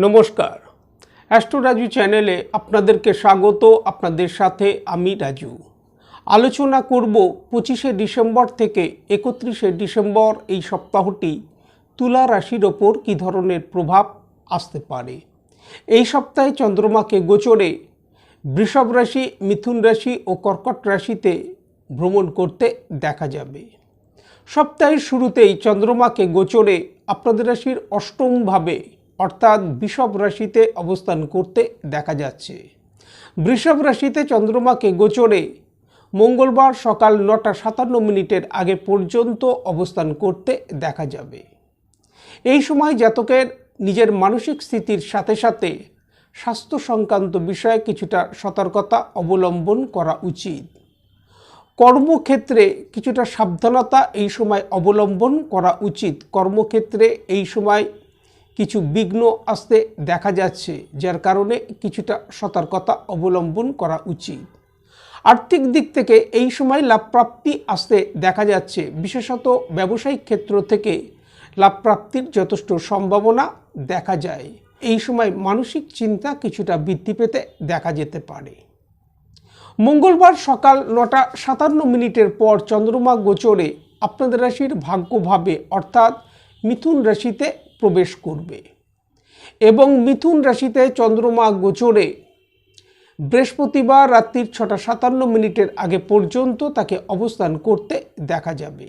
নমস্কার, অ্যাস্ট্রো রাজু চ্যানেলে আপনাদেরকে স্বাগত। আপনাদের সাথে আমি রাজু। আলোচনা করব 25শে ডিসেম্বর থেকে 31শে ডিসেম্বর এই সপ্তাহটি তুলা রাশির ওপর কী ধরনের প্রভাব আসতে পারে। এই সপ্তাহে চন্দ্রমাকে গোচরে বৃষভ রাশি, মিথুন রাশি ও কর্কট রাশিতে ভ্রমণ করতে দেখা যাবে। সপ্তাহের শুরুতেই চন্দ্রমাকে গোচরে আপনাদের রাশির অষ্টম ভাবে অর্থাৎ বৃষভ রাশিতে অবস্থান করতে দেখা যাচ্ছে। বৃষভ রাশিতে চন্দ্রমাকে গোচরে মঙ্গলবার সকাল 9:57 আগে পর্যন্ত অবস্থান করতে দেখা যাবে। এই সময় জাতকের নিজের মানসিক স্থিতির সাথে সাথে স্বাস্থ্য সংক্রান্ত বিষয়ে কিছুটা সতর্কতা অবলম্বন করা উচিত। কর্মক্ষেত্রে কিছুটা সাবধানতা এই সময় অবলম্বন করা উচিত। কর্মক্ষেত্রে এই সময় কিছু বিঘ্ন আসতে দেখা যাচ্ছে, যার কারণে কিছুটা সতর্কতা অবলম্বন করা উচিত। আর্থিক দিক থেকে এই সময় লাভপ্রাপ্তি আসতে দেখা যাচ্ছে। বিশেষত ব্যবসায়িক ক্ষেত্র থেকে লাভপ্রাপ্তির যথেষ্ট সম্ভাবনা দেখা যায়। এই সময় মানসিক চিন্তা কিছুটা বৃদ্ধি পেতে দেখা যেতে পারে। মঙ্গলবার সকাল 9:57 পর চন্দ্রমা গোচরে আপনাদের রাশির ভাগ্যভাবে অর্থাৎ মিথুন রাশিতে প্রবেশ করবে এবং মিথুন রাশিতে চন্দ্রমা গোচরে বৃহস্পতিবার রাত্রির 6:57 আগে পর্যন্ত তাকে অবস্থান করতে দেখা যাবে।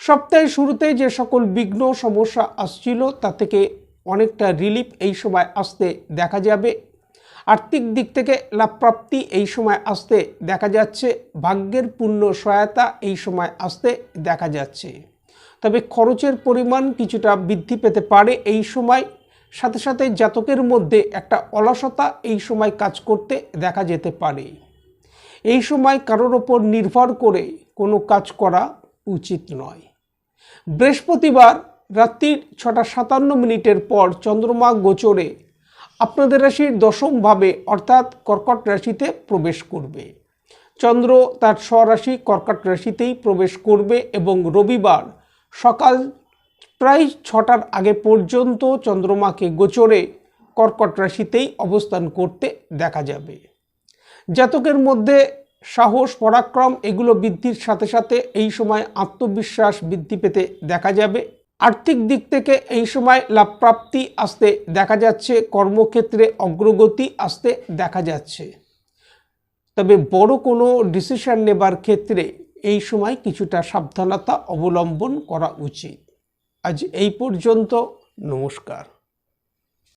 সপ্তাহের শুরুতে যে সকল বিঘ্ন সমস্যা আসছিল তা থেকে অনেকটা রিলিফ এই সময় আসতে দেখা যাবে। আর্থিক দিক থেকে লাভপ্রাপ্তি এই সময় আসতে দেখা যাচ্ছে। ভাগ্যের পূর্ণ সহায়তা এই সময় আসতে দেখা যাচ্ছে। তবে খরচের পরিমাণ কিছুটা বৃদ্ধি পেতে পারে এই সময়। সাথে সাথে জাতকের মধ্যে একটা অলসতা এই সময় কাজ করতে দেখা যেতে পারে। এই সময় কারোর ওপর নির্ভর করে কোনো কাজ করা উচিত নয়। বৃহস্পতিবার রাত্রির 6:57 পর চন্দ্রমা গোচরে আপনাদের রাশির দশম ভাবে অর্থাৎ কর্কট রাশিতে প্রবেশ করবে। চন্দ্র তার স্বরাশি কর্কট রাশিতেই প্রবেশ করবে এবং রবিবার সকাল প্রায় 6টার আগে পর্যন্ত চন্দ্রমাকে গোচরে কর্কট রাশিতেই অবস্থান করতে দেখা যাবে। জাতকের মধ্যে সাহস, পরাক্রম এগুলো বৃদ্ধির সাথে সাথে এই সময় আত্মবিশ্বাস বৃদ্ধি পেতে দেখা যাবে। আর্থিক দিক থেকে এই সময় লাভপ্রাপ্তি আসতে দেখা যাচ্ছে। কর্মক্ষেত্রে অগ্রগতি আসতে দেখা যাচ্ছে। তবে বড় কোনো ডিসিশন নেবার ক্ষেত্রে এই সময় কিছুটা সাবধানতা অবলম্বন করা উচিত। আজ এই পর্যন্ত। নমস্কার।